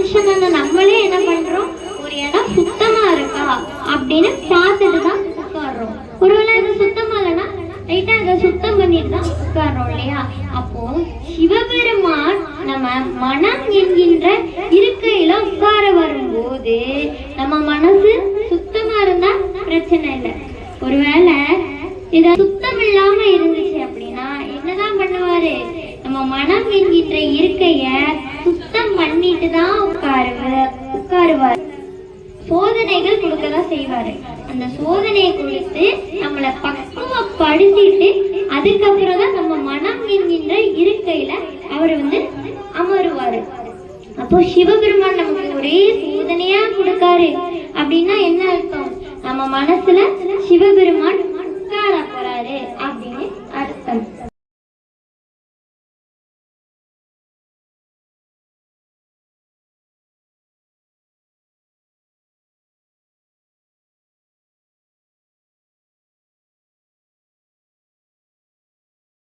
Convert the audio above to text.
மனுஷனான நம்மளே என்ன பண்றோம், ஒரு இடம் சுத்தமா இருக்கா அப்படின்னு பார்த்துட்டு தான் உட்கார்றோம். ஒருவேளை அது சுத்தமா இல்லைன்னா லைட்டா அதை சுத்தம் பண்ணிட்டு தான் உட்கார்றோம் இல்லையா? அப்போ சிவபெருமான் நம்ம மனம் என்கின்ற இருக்கையில உட்கார வரும்போது நம்ம மனசு சுத்தமா இருந்தா பிரச்சனை இல்லை. ஒருவேளை இத சுத்தம் இல்லாம இருந்துச்சு அப்படின்னா என்னதான் பண்ணுவாரு, நம்ம மனம் என்கின்ற இருக்கைய சுத்தம் பண்ணிட்டு தான் உட்காருவார். சோதனைகள் கொடுக்கதான் செய்வாரு. அந்த சோதனையை கொடுத்து நம்மளை பக்குவப்படுத்திட்டு அதுக்கப்புறம் தான் நம்ம மனம் என்கின்ற இருக்கையில அவர் அமருவாரு. அப்போ சிவபெருமான் நமக்கு ஒரே சோதனையா கொடுக்காரு அப்படின்னா என்ன அர்த்தம், நம்ம மனசுல சிவபெருமான் உட்கார போறாரு அப்படின்னு